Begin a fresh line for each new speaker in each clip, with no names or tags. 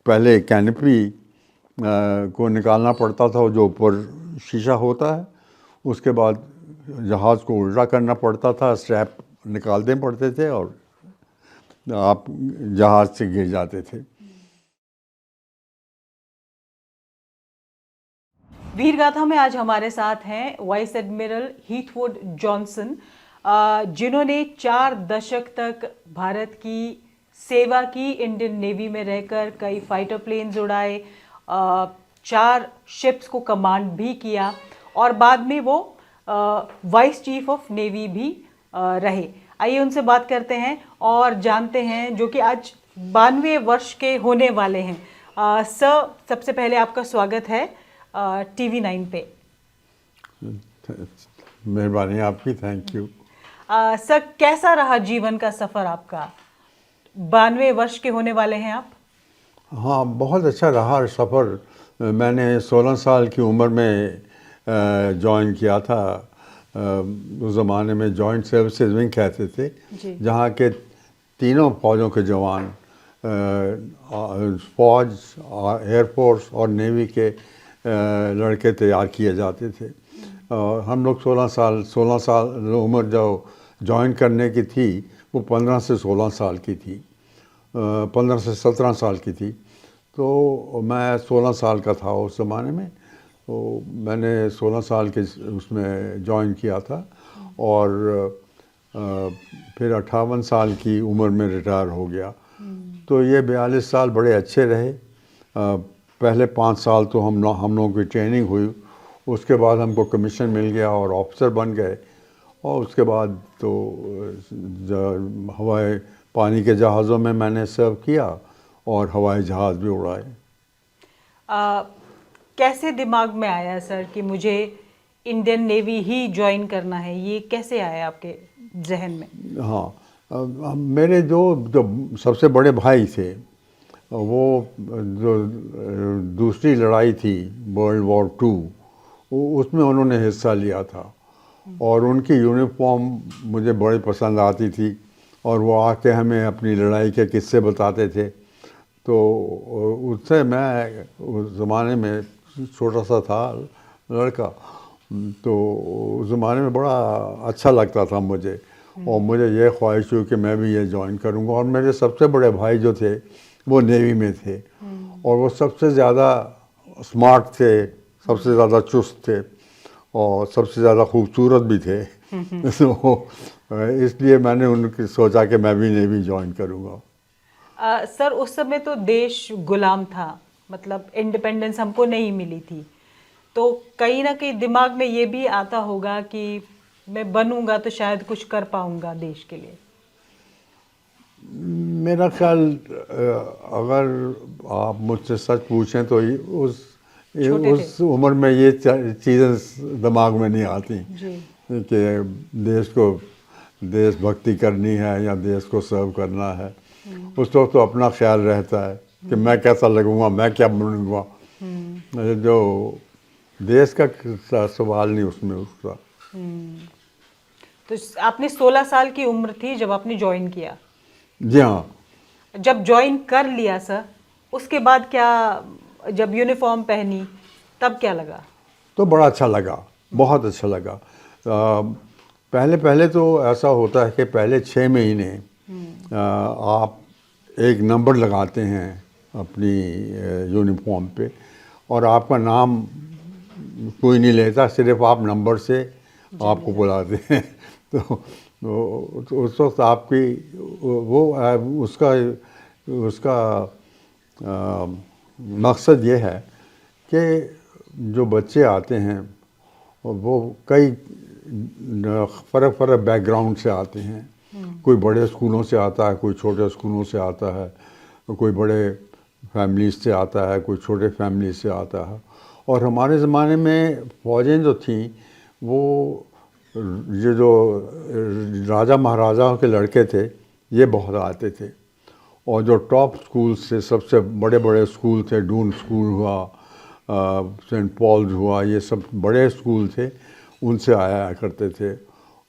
पहले कैनपी को निकालना पड़ता था, जो ऊपर शीशा होता है। उसके बाद जहाज़ को उल्टा करना पड़ता था, स्ट्रैप निकालने पड़ते थे और आप जहाज़ से गिर जाते थे।
वीरगाथा में आज हमारे साथ हैं वाइस एडमिरल हीथवुड जॉनसन, जिन्होंने 4 दशक तक भारत की सेवा की, इंडियन नेवी में रहकर कई फाइटर प्लेन्स उड़ाए, 4 शिप्स को कमांड भी किया और बाद में वो वाइस चीफ ऑफ नेवी भी रहे। आइए उनसे बात करते हैं और जानते हैं, जो कि आज 92 वर्ष के होने वाले हैं। सर, सबसे पहले आपका स्वागत है TV9 पे।
मेहरबानी आपकी, थैंक यू।
सर, कैसा रहा जीवन का सफ़र आपका? 92 वर्ष के होने वाले हैं आप।
हाँ, बहुत अच्छा रहा सफ़र। मैंने 16 साल की उम्र में ज्वाइन किया था। उस ज़माने में जॉइंट सर्विसेज विंग कहते थे, जहाँ के तीनों फौजों के जवान, फौज, एयरफोर्स और नेवी के लड़के तैयार किए जाते थे। हम लोग 16 साल उम्र जो ज्वाइन करने की थी, वो 15 से 16 साल की थी, 15 से 17 साल की थी। तो मैं 16 साल का था उस ज़माने में। तो मैंने 16 साल के उसमें ज्वाइन किया था और फिर 58 साल की उम्र में रिटायर हो गया। तो ये 42 साल बड़े अच्छे रहे। पहले 5 साल तो हम लोगों की ट्रेनिंग हुई, उसके बाद हमको कमीशन मिल गया और ऑफिसर बन गए। और उसके बाद तो हवाई पानी के जहाज़ों में मैंने सर्व किया और हवाई जहाज़ भी उड़ाए।
कैसे दिमाग में आया सर कि मुझे इंडियन नेवी ही ज्वाइन करना है? ये कैसे आया आपके जहन में?
हाँ, मेरे जो सबसे बड़े भाई थे, वो जो दूसरी लड़ाई थी वर्ल्ड वॉर 2, उसमें उन्होंने हिस्सा लिया था और उनकी यूनिफॉर्म मुझे बड़ी पसंद आती थी और वो आके हमें अपनी लड़ाई के किस्से बताते थे। तो उससे मैं उस ज़माने में छोटा सा था लड़का, तो उस ज़माने में बड़ा अच्छा लगता था मुझे और मुझे ये ख्वाहिश हुई कि मैं भी ये ज्वाइन करूँगा। और मेरे सबसे बड़े भाई जो थे वो नेवी में थे और वो सबसे ज़्यादा स्मार्ट थे, सबसे ज़्यादा चुस्त थे और सबसे ज़्यादा खूबसूरत भी थे। तो इसलिए मैंने उनकी सोचा कि मैं भी नेवी ज्वाइन करूँगा।
सर, उस समय तो देश गुलाम था, मतलब इंडिपेंडेंस हमको नहीं मिली थी, तो कहीं ना कहीं दिमाग में ये भी आता होगा कि मैं बनूंगा तो शायद कुछ कर पाऊंगा देश के लिए।
मेरा ख्याल, अगर आप मुझसे सच पूछें तो उस उम्र में ये चीज़ें दिमाग में नहीं आती कि देशभक्ति करनी है या देश को सर्व करना है। उस वक्त तो अपना ख्याल रहता है कि मैं कैसा लगूंगा, मैं क्या बनूंगा। जो देश का सवाल नहीं उसमें उसका।
तो आपने 16 साल की उम्र थी जब आपने ज्वाइन किया?
जी हाँ।
जब ज्वाइन कर लिया सर, उसके बाद क्या, जब यूनिफॉर्म पहनी तब क्या लगा?
तो बड़ा अच्छा लगा, बहुत अच्छा लगा। पहले पहले तो ऐसा होता है कि पहले 6 महीने आप एक नंबर लगाते हैं अपनी यूनिफॉर्म पे और आपका नाम कोई नहीं लेता, सिर्फ आप नंबर से आपको बुलाते हैं। तो उस वक्त आपकी वो उसका मकसद ये है कि जो बच्चे आते हैं वो कई फ़र्क बैकग्राउंड से आते हैं। कोई बड़े स्कूलों से आता है, कोई छोटे स्कूलों से आता है, कोई बड़े फैमिलीज से आता है, कोई छोटे फैमिली से आता है। और हमारे ज़माने में फ़ौजें जो थीं वो ये जो राजा महाराजाओं के लड़के थे ये बहुत आते थे और जो टॉप स्कूल से सबसे बड़े बड़े स्कूल थे, डून स्कूल हुआ, सेंट पॉल्स हुआ, ये सब बड़े स्कूल थे, उनसे आया करते थे।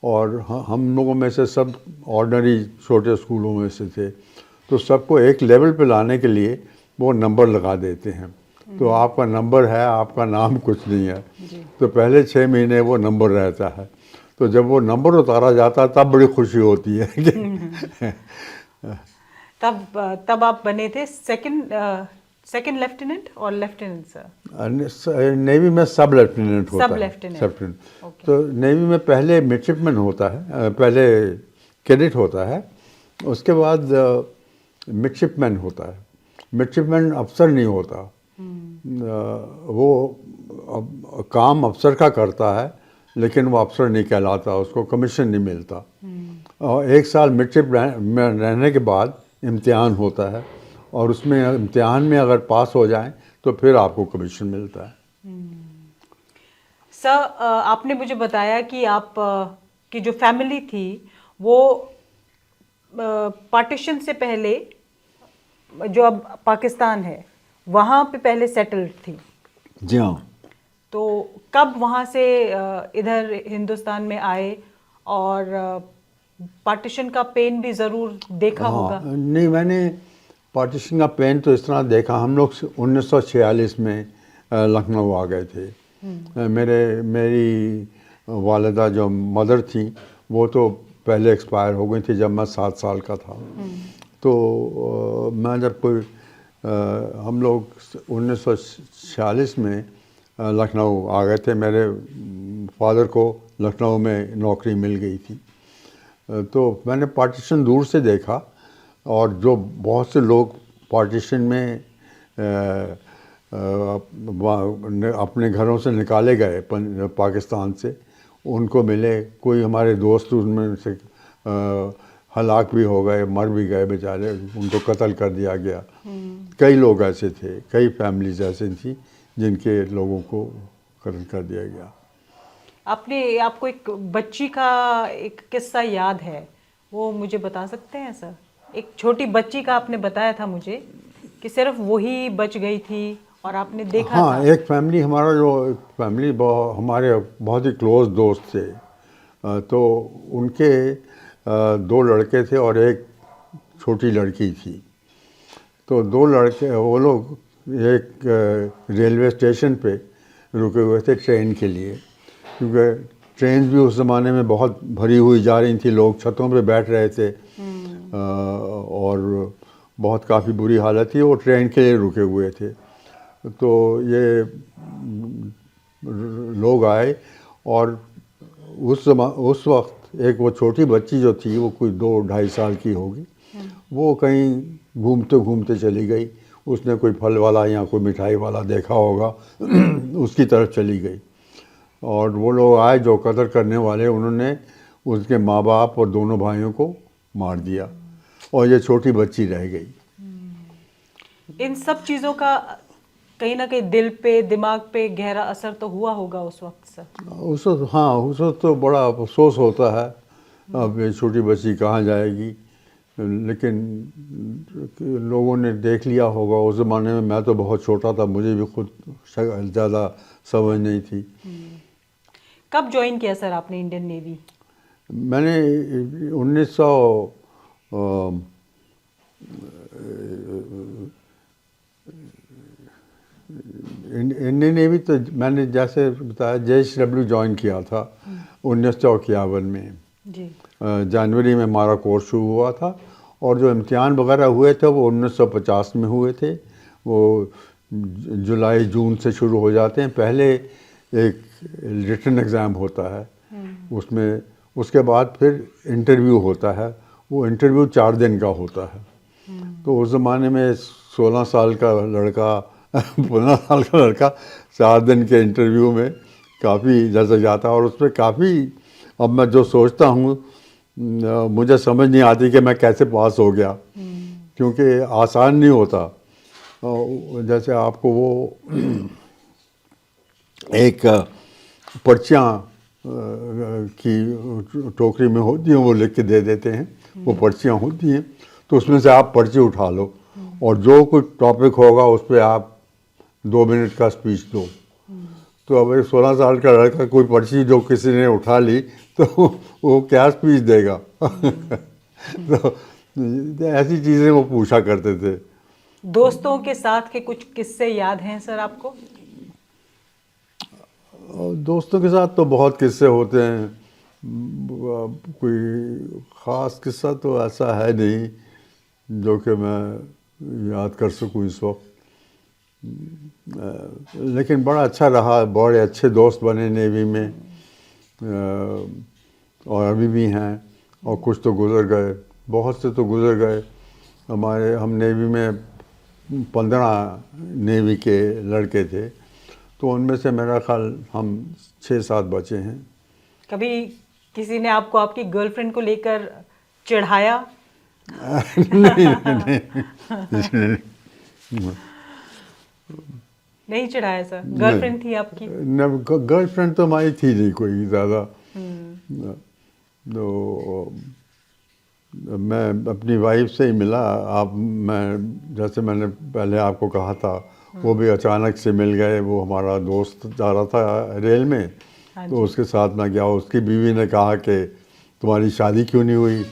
और हम लोगों में से सब ऑर्डिनरी छोटे स्कूलों में से थे। तो सबको एक लेवल पे लाने के लिए वो नंबर लगा देते हैं। तो आपका नंबर है, आपका नाम कुछ नहीं है। तो पहले 6 महीने वो नंबर रहता है। तो जब वो नंबर उतारा जाता है तब बड़ी खुशी होती है कि
तब आप बने थे सेकंड लेफ्टिनेंट और लेफ्टिनेंट सर?
नेवी में सब लेफ्टिनेंट होता
सब
है।
लेफ्टिनेंट।
सब लेफ्टिनेंट।
ओके।
तो नेवी में पहले मिडशिपमैन होता है, पहले कैडेट होता है, उसके बाद मिडशिपमैन होता है। मिडशिपमैन अफसर नहीं होता। वो काम अफसर का करता है, लेकिन वो अफसर नहीं कहलाता, उसको कमीशन नहीं मिलता। और 1 साल मिडशिप में रहने के बाद इम्तिहान होता है, और उसमें इम्तिहान में अगर पास हो जाएं तो फिर आपको कमीशन मिलता है।
सर, आपने मुझे बताया कि आप की जो फैमिली थी वो पार्टीशन से पहले, जो अब पाकिस्तान है, वहाँ पे पहले सेटल्ड थी।
जी हाँ।
तो कब वहाँ से इधर हिंदुस्तान में आए, और पार्टीशन का पेन भी ज़रूर देखा होगा?
नहीं, मैंने पार्टीशन का पेन तो इस तरह देखा, हम लोग 1946 में लखनऊ आ गए थे। मेरी वालिदा जो मदर थी वो तो पहले एक्सपायर हो गई थी जब मैं 7 साल का था। तो मैं जब हम लोग 1946 में लखनऊ आ गए थे। मेरे फादर को लखनऊ में नौकरी मिल गई थी। तो मैंने पार्टीशन दूर से देखा, और जो बहुत से लोग पार्टीशन में अपने घरों से निकाले गए पाकिस्तान से, उनको मिले। कोई हमारे दोस्त उनमें से हलाक भी हो गए, मर भी गए बेचारे, उनको कत्ल कर दिया गया। कई लोग ऐसे थे, कई फैमिलीज ऐसे थी जिनके लोगों को कत्ल कर दिया गया।
आपको एक बच्ची का एक किस्सा याद है, वो मुझे बता सकते हैं सर? एक छोटी बच्ची का आपने बताया था मुझे कि सिर्फ वही बच गई थी और आपने देखा
हाँ,
था।
एक फैमिली, हमारा जो फैमिली हमारे बहुत ही क्लोज दोस्त थे। तो उनके 2 लड़के थे और एक छोटी लड़की थी। तो 2 लड़के, वो लोग एक रेलवे स्टेशन पे रुके हुए थे ट्रेन के लिए, क्योंकि ट्रेन भी उस ज़माने में बहुत भरी हुई जा रही थी, लोग छतों पे बैठ रहे थे। और बहुत काफ़ी बुरी हालत थी, वो ट्रेन के लिए रुके हुए थे। तो ये लोग आए, और उस वक्त एक वो छोटी बच्ची जो थी, वो कोई 2-2.5 साल की होगी, वो कहीं घूमते घूमते चली गई। उसने कोई फल वाला या कोई मिठाई वाला देखा होगा, उसकी तरफ चली गई। और वो लोग आए जो कत्ल करने वाले, उन्होंने उसके माँ बाप और दोनों भाइयों को मार दिया, और ये छोटी बच्ची रह गई।
इन सब चीज़ों का कहीं ना कहीं दिल पे, दिमाग पे गहरा असर तो हुआ होगा उस वक्त सर?
उस वक्त, हाँ, उस वक्त तो बड़ा अफसोस होता है, अब ये छोटी बच्ची कहाँ जाएगी। लेकिन लोगों ने देख लिया होगा उस ज़माने में। मैं तो बहुत छोटा था, मुझे भी खुद ज़्यादा समझ नहीं थी।
कब ज्वाइन किया सर आपने इंडियन नेवी?
मैंने 1900 इंडियन नेवी तो मैंने जैसे बताया JSW ज्वाइन किया था 1951 में।
जी।
जनवरी में हमारा कोर्स शुरू हुआ था, और जो इम्तिहान वगैरह हुए थे वो 1950 में हुए थे। वो जुलाई जून से शुरू हो जाते हैं। पहले एक रिटन एग्ज़ाम होता है, उसमें उसके बाद फिर इंटरव्यू होता है। वो इंटरव्यू 4 दिन का होता है। तो उस ज़माने में 16 साल का लड़का 15 साल का लड़का 4 दिन के इंटरव्यू में काफ़ी लचक जाता है। और उसमें काफ़ी, अब मैं जो सोचता हूँ, मुझे समझ नहीं आती कि मैं कैसे पास हो गया, क्योंकि आसान नहीं होता। जैसे आपको वो एक पर्चियाँ की टोकरी में होती हैं, वो लिख के दे देते हैं, वो पर्चियाँ होती हैं। तो उसमें से आप पर्ची उठा लो, और जो कुछ टॉपिक होगा उस पर आप 2 मिनट का स्पीच दो। तो अब 16 साल का लड़का कोई पर्ची जो किसी ने उठा ली, तो वो क्या स्पीच देगा। तो ऐसी चीज़ें वो पूछा करते थे।
दोस्तों के साथ के कुछ किस्से याद हैं सर आपको?
और दोस्तों के साथ तो बहुत किस्से होते हैं। कोई ख़ास किस्सा तो ऐसा है नहीं जो कि मैं याद कर सकूं इस वक्त। लेकिन बड़ा अच्छा रहा, बड़े अच्छे दोस्त बने नेवी में, और अभी भी हैं, और कुछ तो गुज़र गए, बहुत से तो गुज़र गए। हम नेवी में 15 नेवी के लड़के थे, तो उनमें से मेरा ख्याल हम 6-7 बचे हैं।
कभी किसी ने आपको आपकी गर्लफ्रेंड को लेकर चिढ़ाया?
नहीं नहीं,
नहीं चिढ़ाया सर, गर्लफ्रेंड थी आपकी?
गर्लफ्रेंड तो हमारी थी नहीं कोई ज़्यादा। तो मैं अपनी वाइफ से ही मिला। जैसे मैंने पहले आपको कहा था, वो भी अचानक से मिल गए। वो हमारा दोस्त जा रहा था रेल में, तो उसके साथ मैं गया। उसकी बीवी ने कहा कि तुम्हारी शादी क्यों नहीं हुई?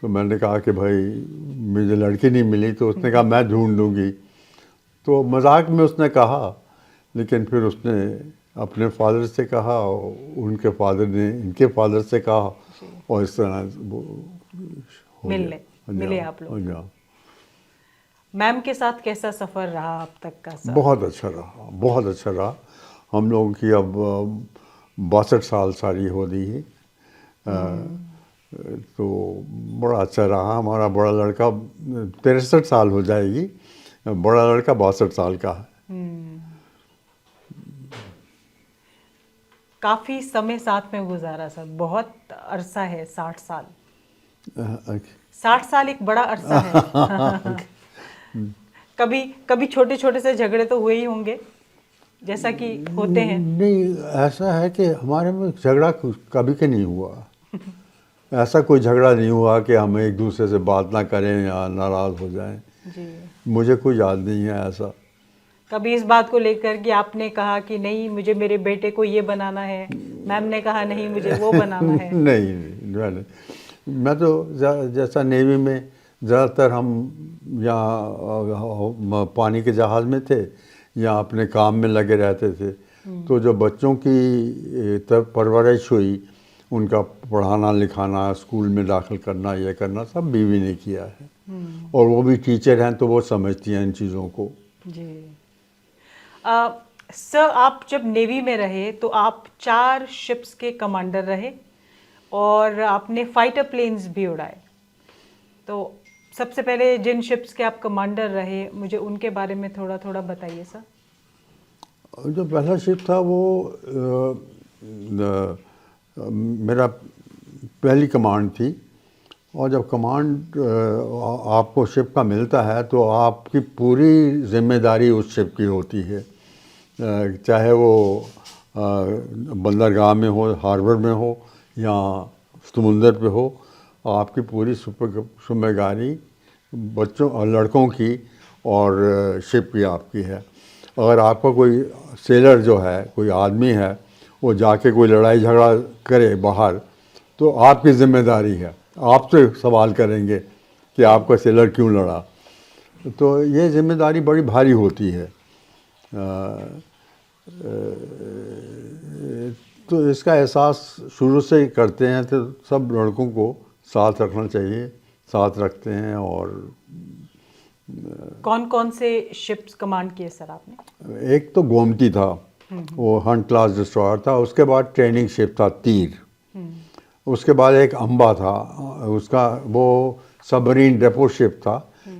तो मैंने कहा कि भाई मुझे लड़की नहीं मिली। तो उसने कहा मैं ढूंढ दूँगी। तो मजाक में उसने कहा, लेकिन फिर उसने अपने फादर से कहा, उनके फादर ने इनके फादर से कहा, और इस तरह वो हो
मिले
गया।
मिले आप लोग।
हाँ,
मैम के साथ कैसा सफर रहा अब तक का सर?
बहुत अच्छा रहा, बहुत अच्छा रहा। हम लोगों की अब 62 साल सारी हो रही है। तो बड़ा अच्छा रहा। हमारा बड़ा लड़का 63 साल हो जाएगी, बड़ा लड़का 62 साल का है।
काफी समय साथ में गुजारा सर, बहुत अरसा है 60 साल। 60 साल एक बड़ा अरसा है। कभी कभी छोटे छोटे से झगड़े तो हुए ही होंगे, जैसा कि होते हैं।
नहीं, ऐसा है कि हमारे में झगड़ा कभी के नहीं हुआ। ऐसा कोई झगड़ा नहीं हुआ कि हम एक दूसरे से बात ना करें या नाराज़ हो जाएं।
जी।
मुझे कोई याद नहीं है ऐसा।
कभी इस बात को लेकर कि आपने कहा कि नहीं मुझे मेरे बेटे को ये बनाना है, मैम ने कहा नहीं मुझे वो बनाना है?
नहीं, मैं तो जैसा नेवी में ज़्यादातर हम यहाँ पानी के जहाज़ में थे या अपने काम में लगे रहते थे। तो जो बच्चों की तब परवरिश हुई, उनका पढ़ाना लिखाना, स्कूल में दाखिल करना, ये करना, सब बीवी ने किया है। और वो भी टीचर हैं, तो वो समझती हैं इन चीज़ों को।
जी। सर आप जब नेवी में रहे तो आप 4 शिप्स के कमांडर रहे और आपने फाइटर प्लेन्स भी उड़ाए। तो सबसे पहले जिन शिप्स के आप कमांडर रहे, मुझे उनके बारे में थोड़ा थोड़ा बताइए सर।
जो पहला शिप था वो मेरा पहली कमांड थी। और जब कमांड आपको शिप का मिलता है तो आपकी पूरी जिम्मेदारी उस शिप की होती है, चाहे वो बंदरगाह में हो, हार्बर में हो या समुंदर पे हो। आपकी पूरी जिम्मेदारी बच्चों और लड़कों की और शिप की आपकी है। अगर आपका कोई सेलर जो है, कोई आदमी है, वो जाके कोई लड़ाई झगड़ा करे बाहर, तो आपकी जिम्मेदारी है, आपसे सवाल करेंगे कि आपका सेलर क्यों लड़ा। तो ये जिम्मेदारी बड़ी भारी होती है। तो इसका एहसास शुरू से ही करते हैं, तो सब लड़कों को साथ रखना चाहिए, साथ रखते हैं। और
कौन कौन से शिप्स कमांड किए सर आपने?
एक तो गोमती था, वो हंट क्लास डिस्ट्रॉयर था। उसके बाद ट्रेनिंग शिप था तीर। उसके बाद एक अम्बा था, उसका वो सबमरीन डेपो शिप था,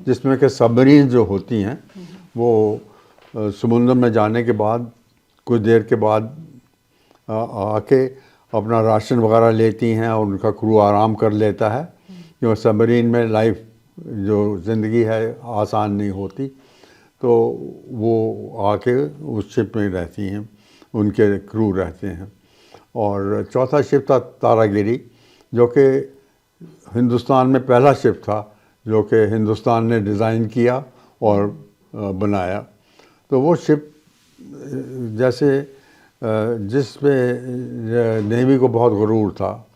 जिसमें कि सबमरीन जो होती हैं वो समुद्र में जाने के बाद कुछ देर के बाद आके अपना राशन वगैरह लेती हैं और उनका क्रू आराम कर लेता है, क्योंकि सबमरीन में लाइफ जो ज़िंदगी है आसान नहीं होती। तो वो आके उस शिप में रहती हैं, उनके क्रू रहते हैं। और चौथा शिप था तारागिरी, जो कि हिंदुस्तान में पहला शिप था जो कि हिंदुस्तान ने डिज़ाइन किया और बनाया। तो वो शिप जैसे जिस पे नेवी को बहुत गुरूर था,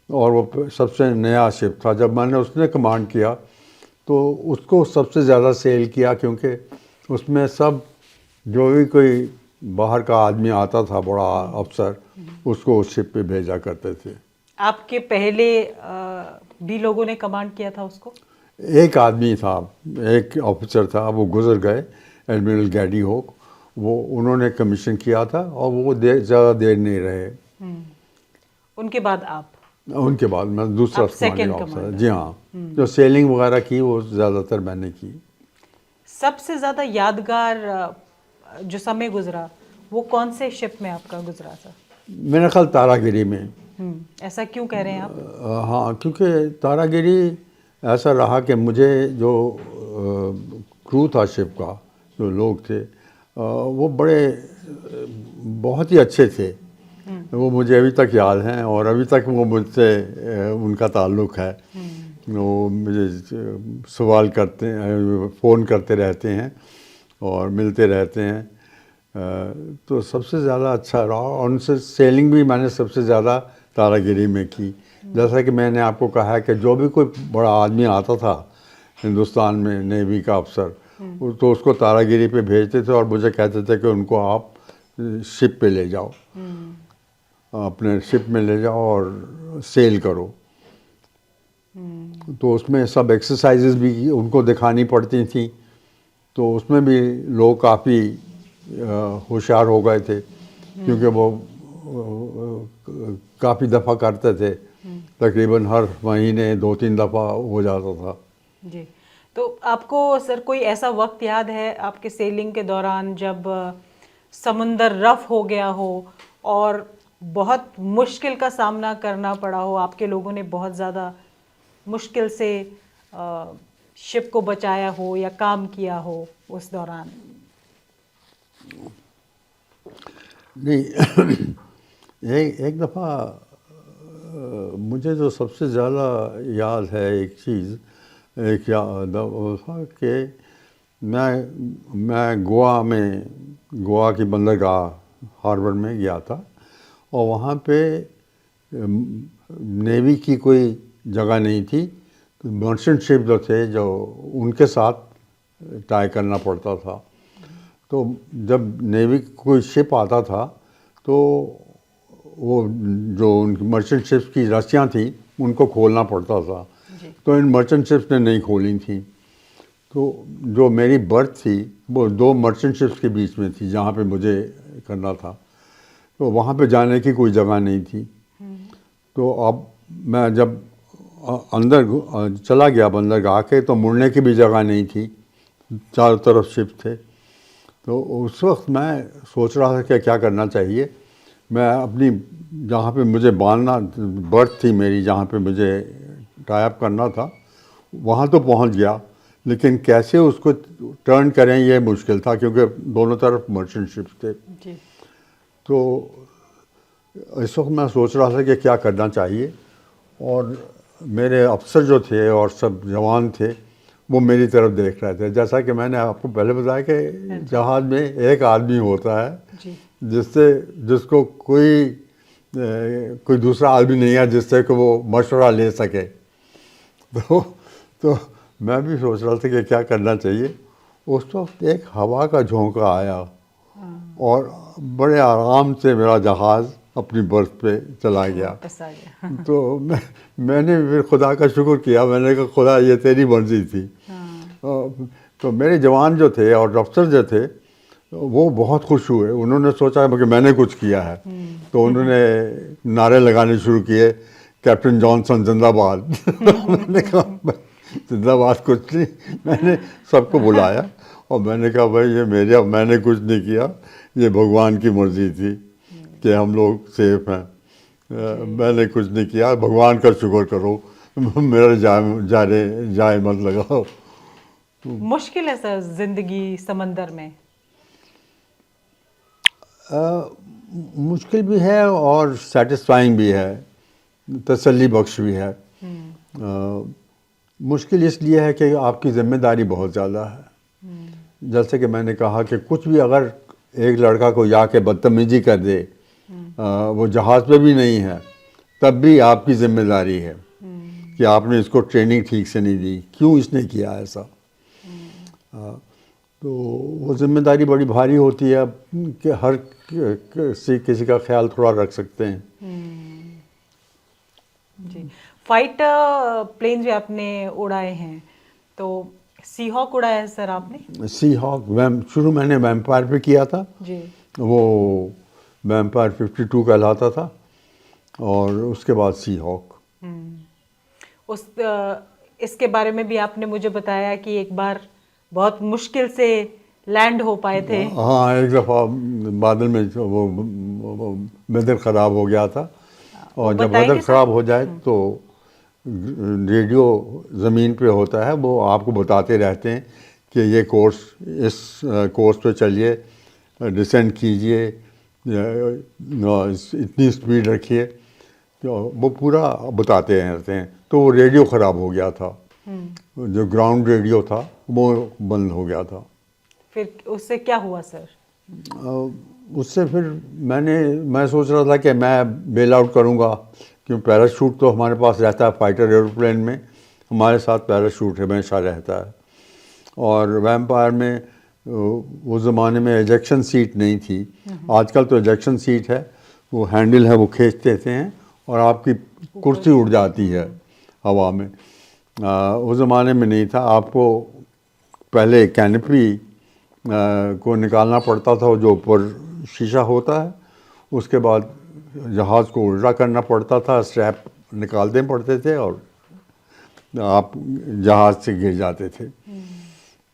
और वो सबसे नया शिप था। जब मैंने उसने कमांड किया तो उसको सबसे ज़्यादा सेल किया, क्योंकि उसमें सब जो भी कोई बाहर का आदमी आता था, बड़ा अफसर, उसको उस शिप पे भेजा करते थे।
आपके पहले भी लोगों ने कमांड किया था उसको?
एक आदमी था, एक ऑफिसर था, वो गुजर गए, एडमिरल गैडी होक, वो उन्होंने कमीशन किया था और वो ज़्यादा देर नहीं रहे।
उनके बाद आप?
उनके बाद मैं दूसरा
आप
कमांडिंग
second
ऑफिसर।
commander।
जी हाँ, जो सेलिंग वगैरह की वो ज़्यादातर मैंने की।
सबसे ज़्यादा यादगार जो समय गुजरा वो कौन से शिप में आपका गुजरा था?
मेरा ख्याल तारागिरी में।
ऐसा क्यों कह रहे हैं आप?
हाँ, क्योंकि तारागिरी ऐसा रहा कि मुझे जो क्रू था शिप का, जो लोग थे, वो बड़े बहुत ही अच्छे थे। वो मुझे अभी तक याद हैं और अभी तक वो मुझसे उनका ताल्लुक़ है। वो मुझे सवाल करते हैं, फ़ोन करते रहते हैं और मिलते रहते हैं। तो सबसे ज़्यादा अच्छा रहा, और उनसे सेलिंग भी मैंने सबसे ज़्यादा तारागिरी में की। जैसा कि मैंने आपको कहा है कि जो भी कोई बड़ा आदमी आता था हिंदुस्तान में, नेवी का अफसर, तो उसको तारागिरी पे भेजते थे और मुझे कहते थे कि उनको आप शिप पे ले जाओ, अपने शिप में ले जाओ और सेल करो। तो उसमें सब एक्सरसाइजेज भी उनको दिखानी पड़ती थी, तो उसमें भी लोग काफ़ी होशियार हो गए थे, क्योंकि वो काफ़ी दफ़ा करते थे, तकरीबन हर महीने 2-3 दफ़ा हो जाता था।
जी, तो आपको सर कोई ऐसा वक्त याद है आपके सेलिंग के दौरान जब समुंदर रफ हो गया हो और बहुत मुश्किल का सामना करना पड़ा हो, आपके लोगों ने बहुत ज़्यादा मुश्किल से शिप को बचाया हो या काम किया हो उस दौरान?
नहीं, एक दफ़ा मुझे जो सबसे ज़्यादा याद है एक चीज़, एक याद वो था कि मैं गोवा की बंदरगाह हार्बर में गया था, और वहाँ पे नेवी की कोई जगह नहीं थी। तो मर्चेंट शिप जो थे, जो उनके साथ टाई करना पड़ता था। तो जब नेवी कोई शिप आता था, तो वो जो उनकी मर्चेंट शिप्स की रस्सियाँ थी, उनको खोलना पड़ता था। तो इन मर्चेंट शिप्स ने नहीं खोली थी। तो जो मेरी बर्थ थी वो 2 मर्चेंट शिप्स के बीच में थी, जहाँ पे मुझे करना था। तो वहाँ पे जाने की कोई जगह नहीं थी। तो अब मैं जब अंदर चला गया बंदरगाह के, तो मुड़ने की भी जगह नहीं थी, चारों तरफ शिप थे। तो उस वक्त मैं सोच रहा था कि क्या करना चाहिए। मैं अपनी जहाँ पे मुझे बांधना, बर्थ थी मेरी जहाँ पे मुझे टाई अप करना था, वहाँ तो पहुँच गया, लेकिन कैसे उसको टर्न करें ये मुश्किल था, क्योंकि दोनों तरफ मर्चेंट शिप्स थे।
जी।
तो इस वक्त मैं सोच रहा था कि क्या करना चाहिए, और मेरे अफसर जो थे और सब जवान थे, वो मेरी तरफ देख रहे थे। जैसा कि मैंने आपको पहले बताया कि जहाज़ में एक आदमी होता है
जी।
जिसको कोई दूसरा आदमी नहीं है जिससे कि वो मशवरा ले सके। तो मैं भी सोच रहा था कि क्या करना चाहिए। उस वक्त एक हवा का झोंका आया और बड़े आराम से मेरा जहाज़ अपनी बर्थ पे चला गया।
वापस आ गया।
तो मैंने फिर खुदा का शुक्र किया, मैंने कहा खुदा ये तेरी मर्जी थी। तो मेरे जवान जो थे और अफसर जो थे, वो बहुत खुश हुए। उन्होंने सोचा कि मैंने कुछ किया है, तो उन्होंने नारे लगाने शुरू किए, कैप्टन जॉनसन जिंदाबाद। मैंने कहा जिंदाबाद कुछ नहीं, मैंने सबको बुलाया और मैंने कहा भाई ये मैंने कुछ नहीं किया, ये भगवान की मर्जी थी कि हम लोग सेफ हैं। मैंने कुछ नहीं किया, भगवान का शुक्र करो, मेरा जाए मत लगाओ।
मुश्किल है सर जिंदगी समंदर में?
मुश्किल भी है और सेटिस्फाइंग भी है, तसल्ली बख्श भी है। मुश्किल इसलिए है कि आपकी ज़िम्मेदारी बहुत ज़्यादा है। जैसे कि मैंने कहा कि कुछ भी अगर एक लड़का को जाके बदतमीजी कर दे, वो जहाज़ पे भी नहीं है, तब भी आपकी ज़िम्मेदारी है कि आपने इसको ट्रेनिंग ठीक से नहीं दी, क्यों इसने किया ऐसा। तो वो जिम्मेदारी बड़ी भारी होती है कि हर किसी का ख्याल थोड़ा रख सकते हैं।
जी, फाइटर प्लेन्स भी आपने उड़ाए हैं, तो सी हॉक उड़ाया है सर आपने?
सी हॉक शुरू मैंने वैम्पायर पे किया था,
जी।
वो वैम्पायर 52 कहलाता था, और उसके बाद सी हॉक।
इसके बारे में भी आपने मुझे बताया कि एक बार बहुत मुश्किल से लैंड हो पाए थे।
हाँ, एक दफ़ा बादल में वो वेदर ख़राब हो गया था, और जब वेदर ख़राब हो जाए तो रेडियो ज़मीन पे होता है, वो आपको बताते रहते हैं कि ये कोर्स, इस कोर्स पे चलिए, डिसेंड कीजिए, इतनी स्पीड रखिए, तो वो पूरा बताते रहते हैं। तो वो रेडियो ख़राब हो गया था, जो ग्राउंड रेडियो था वो बंद हो गया था।
फिर उससे क्या हुआ सर?
उससे फिर मैं सोच रहा था कि मैं बेल आउट करूँगा, क्योंकि पैराशूट तो हमारे पास रहता है, फाइटर एरोप्लेन में हमारे साथ पैराशूट हमेशा रहता है। और वैम्पायर में उस ज़माने में एजेक्शन सीट नहीं थी, आजकल तो एजेक्शन सीट है, वो हैंडल है, वो खींच देते हैं और आपकी कुर्सी उड़ जाती है हवा में। उस ज़माने में नहीं था, आपको पहले कैनपी को निकालना पड़ता था, जो ऊपर शीशा होता है, उसके बाद जहाज़ को उल्टा करना पड़ता था, स्ट्रैप निकालने पड़ते थे और आप जहाज़ से गिर जाते थे।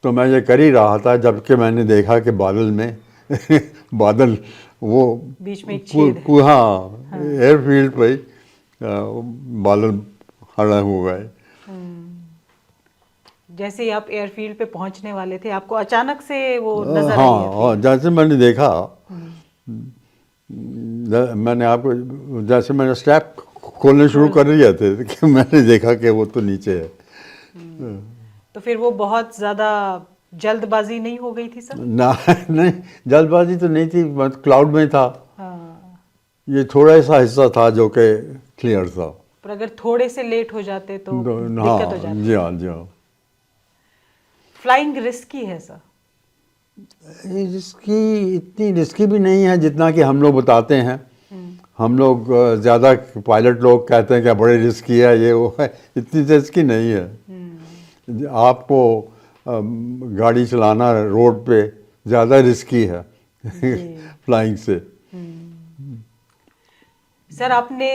तो मैं ये कर ही रहा था, जबकि मैंने देखा कि बादल में बादल वो
बीच में एक छेद है।
हाँ, एयरफील्ड पे बादल खड़े हो गए।
जैसे ही आप एयरफील्ड पे पहुंचने वाले थे, आपको अचानक से वो नजर आई
हाँ,
एयरफील्ड?
जैसे मैंने देखा, मैंने आपको, जैसे मैंने स्ट्रैप खोलने शुरू कर दिए थे कि मैंने देखा कि वो तो नीचे है।
तो फिर वो बहुत ज्यादा जल्दबाजी नहीं हो गई थी सर?
ना, नहीं, जल्दबाजी तो नहीं थी, मतलब क्लाउड में था,
हाँ,
ये थोड़ा सा हिस्सा था जो कि क्लियर था।
पर अगर थोड़े से लेट हो जाते तो दिक्कत हो
हाँ
जाती।
जी, हाँ जी, हाँ।
फ्लाइंग रिस्की है सर?
रिस्की, इतनी रिस्की भी नहीं है जितना कि हम लोग बताते हैं। हम लोग ज़्यादा पायलट लोग कहते हैं कि बड़े रिस्की है, ये वो है, इतनी रिस्की नहीं है। आपको गाड़ी चलाना रोड पे ज़्यादा रिस्की है फ्लाइंग से।
सर, आपने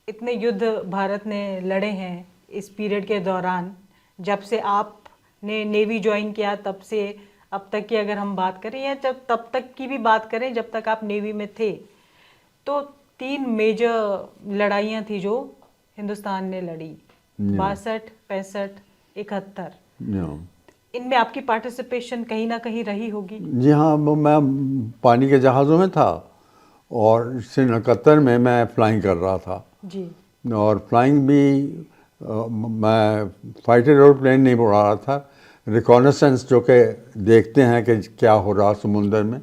इतने युद्ध भारत ने लड़े हैं इस पीरियड के दौरान, जब से आपने नेवी ज्वाइन किया तब से अब तक की अगर हम बात करें, या जब तब तक की भी बात करें जब तक आप नेवी में थे, तो 3 मेजर लड़ाइयाँ थी जो हिंदुस्तान ने लड़ी, 62, 65, 71। इनमें आपकी पार्टिसिपेशन कहीं ना कहीं रही होगी।
जी हाँ, मैं पानी के जहाज़ों में था, और सन 71 में मैं फ्लाइंग कर रहा था
जी।
और फ्लाइंग भी मैं फाइटर एरोप्लेन नहीं उड़ा रहा था, रिकॉनेसेंस जो कि देखते हैं कि क्या हो रहा समुंदर में,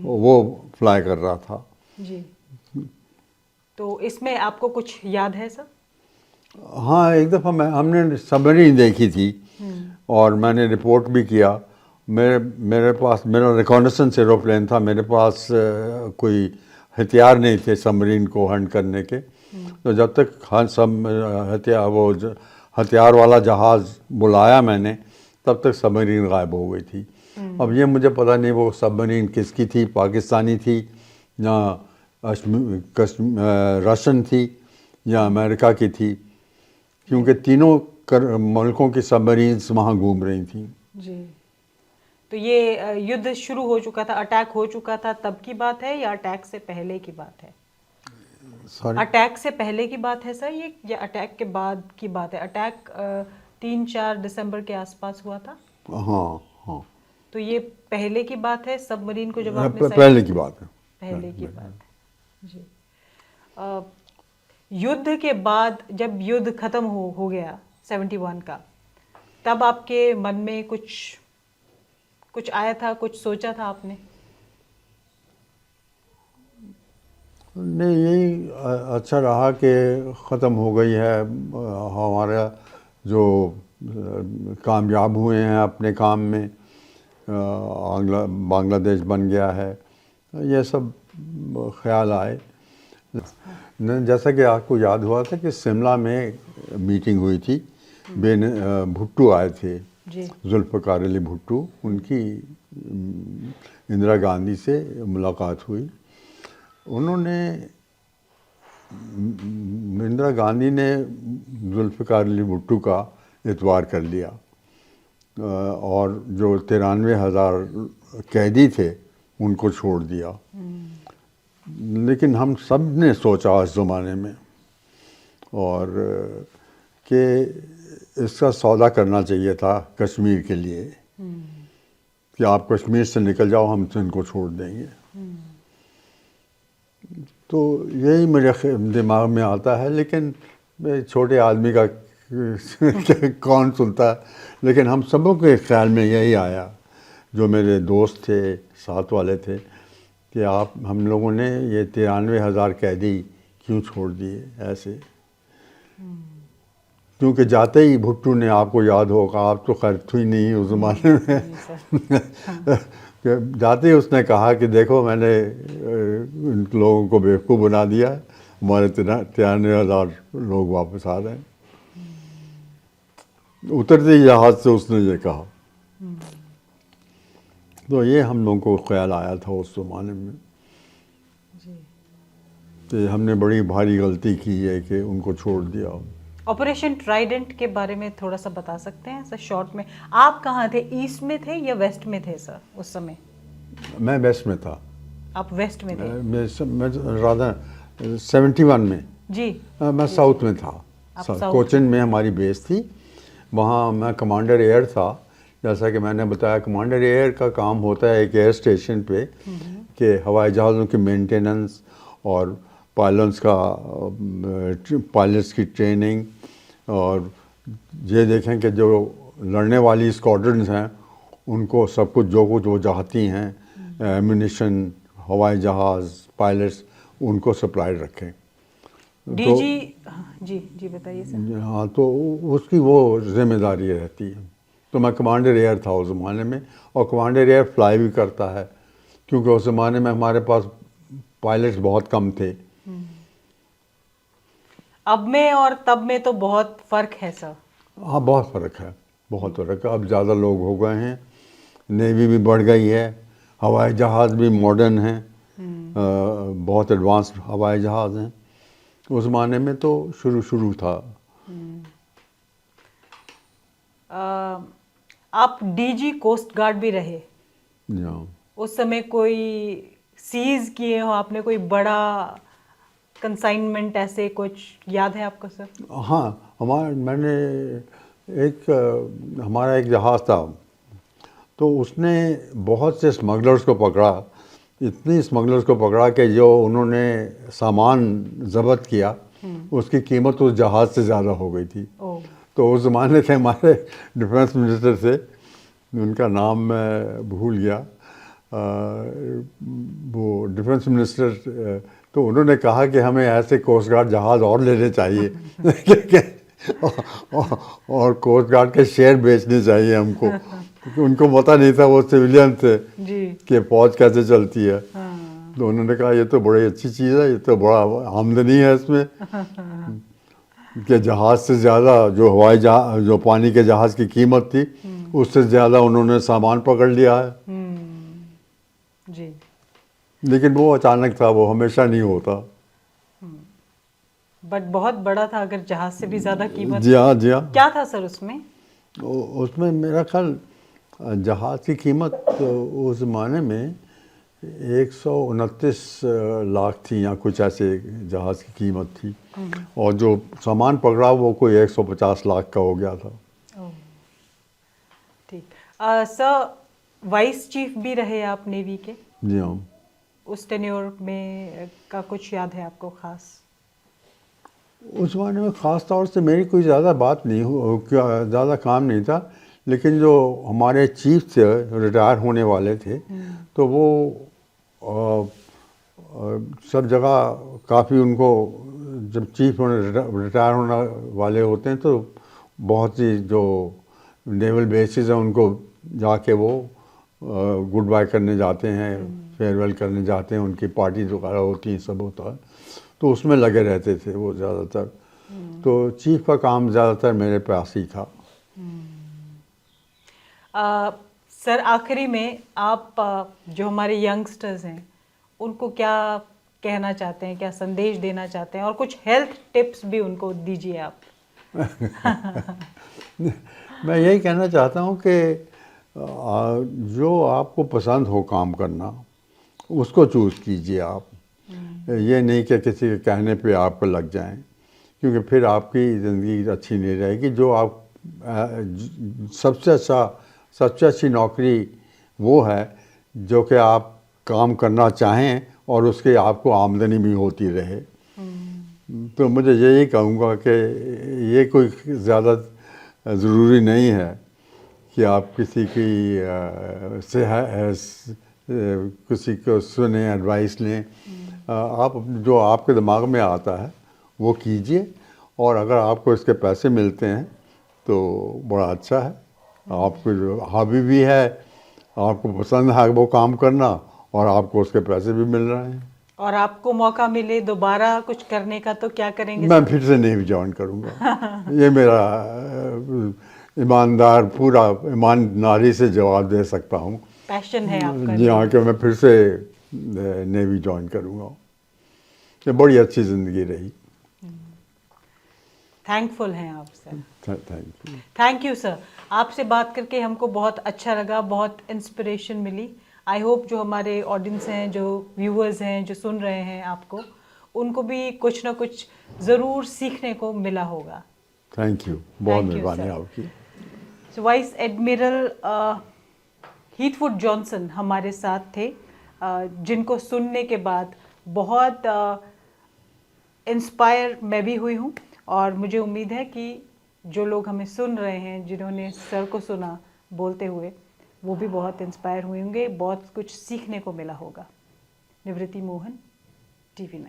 वो फ्लाई कर रहा था।
जी, तो इसमें आपको कुछ याद है सर?
हाँ, एक दफ़ा हमने सबमरीन देखी थी और मैंने रिपोर्ट भी किया। मेरे पास मेरा रिकॉनेसेंस एरोप्लेन था, मेरे पास कोई हथियार नहीं थे सबमरीन को हंट करने के। तो जब तक हथियार वाला जहाज़ बुलाया मैंने, तब तक सबमरीन गायब हो गई थी। अब ये मुझे पता नहीं वो सबमरीन किसकी थी, पाकिस्तानी थी या रशियन थी या अमेरिका की थी, क्योंकि तीनों मुल्कों की सबमरीन्स वहाँ घूम रही थी।
जी, तो ये युद्ध शुरू हो चुका था, अटैक हो चुका था तब की बात है या अटैक से पहले की बात है?
सॉरी,
अटैक से पहले की बात है सर ये, या अटैक के बाद की बात है? अटैक 3-4 दिसंबर के आसपास हुआ था।
हाँ हाँ,
तो ये पहले की बात है, सबमरीन को जब आपने
पहले की बात है।
पहले की बात है जी। युद्ध के बाद जब युद्ध खत्म हो गया 71 का, तब आपके मन में कुछ आया था, कुछ सोचा था आपने?
नहीं, यही अच्छा रहा कि ख़त्म हो गई है। हमारा जो कामयाब हुए हैं अपने काम में, बांग्लादेश बन गया है, ये सब ख्याल आए। जैसा कि आपको याद हुआ था कि शिमला में मीटिंग हुई थी, भुट्टो आए थे,
जी
जुल्फ़िकार अली भुट्टो, उनकी इंदिरा गांधी से मुलाकात हुई। उन्होंने इंदिरा गांधी ने जुल्फ़िकार अली भुट्टो का एतबार कर लिया, और जो 93,000 कैदी थे उनको छोड़ दिया। लेकिन हम सब ने सोचा उस ज़माने में और कि इसका सौदा करना चाहिए था कश्मीर के लिए, कि आप कश्मीर से निकल जाओ, हम तो इनको छोड़ देंगे। तो यही मेरे दिमाग में आता है, लेकिन छोटे आदमी का कौन सुनता है। लेकिन हम सबों के ख्याल में यही आया, जो मेरे दोस्त थे, साथ वाले थे, कि आप हम लोगों ने ये 93,000 कैदी क्यों छोड़ दिए ऐसे। क्योंकि जाते ही भुट्टो ने, आपको याद होगा, आप तो खैर थी नहीं उस ज़माने में, जाते ही उसने कहा कि देखो मैंने इन लोगों को बेवकूफ़ बना दिया है, हमारे 93,000 लोग वापस आ रहे हैं। उतरते ही जहाज़ से उसने ये कहा। तो ये हम लोगों को ख्याल आया था उस ज़माने में कि हमने बड़ी भारी गलती की है कि उनको छोड़ दिया।
ऑपरेशन ट्राइडेंट के बारे में थोड़ा सा बता सकते हैं सर, शॉर्ट में? आप कहाँ थे, ईस्ट में थे या वेस्ट में थे सर उस समय?
मैं वेस्ट में था।
आप वेस्ट में थे?
मैं राधा 71 में
जी
मैं साउथ में था। कोचिन में हमारी बेस थी, वहाँ मैं कमांडर एयर था। जैसा कि मैंने बताया, कमांडर एयर का काम होता है एक एयर स्टेशन पे कि हवाई जहाज़ों की मेंटेनेंस और पायलट्स की ट्रेनिंग, और ये देखें कि जो लड़ने वाली स्क्वाड्रन्स हैं उनको सब कुछ जो कुछ वो चाहती हैं, एम्यूनिशन, हवाई जहाज़, पायलट्स, उनको सप्लाई रखें।
डीजी जी जी बताइए सर।
हाँ, तो उसकी वो जिम्मेदारी रहती है। तो मैं कमांडर एयर था उस ज़माने में, और कमांडर एयर फ्लाई भी करता है, क्योंकि उस ज़माने में हमारे पास पायलट्स बहुत कम थे।
अब में और तब में तो बहुत फ़र्क है सर।
हाँ, बहुत फ़र्क है, बहुत फ़र्क है। अब ज़्यादा लोग हो गए हैं, नेवी भी बढ़ गई है, हवाई जहाज़ भी मॉडर्न हैं, बहुत एडवांस हवाई जहाज़ हैं। उस ज़माने में तो शुरू था।
आप डीजी कोस्ट गार्ड भी रहे,
हाँ।
उस समय कोई सीज किए हो आपने, कोई बड़ा कंसाइनमेंट ऐसे कुछ याद है आपको सर?
हाँ, हमारा एक जहाज़ था, तो उसने बहुत से स्मगलर्स को पकड़ा, इतनी स्मगलर्स को पकड़ा कि जो उन्होंने सामान ज़ब्त किया उसकी कीमत उस जहाज़ से ज़्यादा हो गई थी। तो उस ज़माने से हमारे डिफेंस मिनिस्टर थे, उनका नाम मैं भूल गया, वो डिफेंस मिनिस्टर, तो उन्होंने कहा कि हमें ऐसे कोस्ट गार्ड जहाज़ और लेने चाहिए और कोस्ट गार्ड के शेयर बेचने चाहिए हमको, क्योंकि उनको पता नहीं था, वो सिविलियन थे, कि फौज कैसे चलती है। तो उन्होंने कहा ये तो बड़ी अच्छी चीज़ है, ये तो बड़ा आमदनी है इसमें, कि जहाज़ से ज़्यादा जो पानी के जहाज़ की कीमत थी उससे ज़्यादा उन्होंने सामान पकड़ लिया है।
जी।
लेकिन वो अचानक था, वो हमेशा नहीं होता।
बट बहुत बड़ा था, अगर जहाज से भी ज़्यादा कीमत।
जी हाँ, जी हाँ।
क्या था सर उसमें?
उसमें मेरा ख्याल जहाज़ की कीमत उस ज़माने में 129 लाख थी या कुछ ऐसे जहाज़ की कीमत थी, और जो सामान पकड़ा वो कोई 150 लाख का हो गया था।
ठीक। सर, वाइस चीफ भी रहे आप नेवी के?
जी हाँ।
उस टेन्योर में का कुछ याद है आपको खास?
उस ज़माने में ख़ास तौर से मेरी कोई ज़्यादा बात नहीं हो, ज़्यादा काम नहीं था, लेकिन जो हमारे चीफ थे, रिटायर होने वाले थे, तो वो सब जगह काफ़ी उनको, जब चीफ होने रिटायर होने वाले होते हैं तो बहुत सी जो नेवल बेसिस हैं उनको जाके वो गुड बाय करने जाते हैं, फेयरवेल करने जाते हैं, उनकी पार्टी वगैरह होती हैं, सब होता है, तो उसमें लगे रहते थे वो ज़्यादातर। तो चीफ का काम ज़्यादातर मेरे पास ही था।
सर आखिरी में आप जो हमारे यंगस्टर्स हैं उनको क्या कहना चाहते हैं, क्या संदेश देना चाहते हैं, और कुछ हेल्थ टिप्स भी उनको दीजिए आप।
मैं यही कहना चाहता हूँ कि जो आपको पसंद हो काम करना उसको चूज़ कीजिए आप। ये नहीं कि किसी के कहने पे आपको लग जाएं, क्योंकि फिर आपकी ज़िंदगी अच्छी नहीं रहेगी। जो आप सबसे अच्छी नौकरी वो है जो कि आप काम करना चाहें और उसके आपको आमदनी भी होती रहे। तो मुझे यही कहूँगा कि ये कोई ज़्यादा ज़रूरी नहीं है कि आप किसी की किसी को सुने, एडवाइस लें। आप जो आपके दिमाग में आता है वो कीजिए, और अगर आपको इसके पैसे मिलते हैं तो बड़ा अच्छा है। आपको जो हॉबी भी है, आपको पसंद है वो काम करना, और आपको उसके पैसे भी मिल रहे हैं।
और आपको मौका मिले दोबारा कुछ करने का तो क्या करेंगे?
मैं फिर से नेवी ज्वाइन करूँगा। ये मेरा पूरा ईमानदारी से जवाब दे सकता हूँ।
पैशन है आपका।
जी हाँ, कि मैं फिर से नेवी ज्वाइन करूँगा। ये बड़ी अच्छी ज़िंदगी रही।
थैंकफुल हैं आप sir.
Thank you.
Thank you sir. आपसे बात करके हमको बहुत अच्छा लगा, बहुत इंस्पिरेशन मिली। आई होप जो हमारे ऑडियंस हैं, जो व्यूअर्स हैं, जो सुन रहे हैं आपको, उनको भी कुछ ना कुछ ज़रूर सीखने को मिला होगा।
थैंक यू, बहुत
Thank you,
मेहरबानी
sir.
आपकी।
सो वाइस एडमिरल हीथवुड जॉनसन हमारे साथ थे, जिनको सुनने के बाद बहुत इंस्पायर मैं भी हुई हूँ, और मुझे उम्मीद है कि जो लोग हमें सुन रहे हैं, जिन्होंने सर को सुना बोलते हुए, वो भी बहुत इंस्पायर हुए होंगे, बहुत कुछ सीखने को मिला होगा। निवृत्ति मोहन, TV9।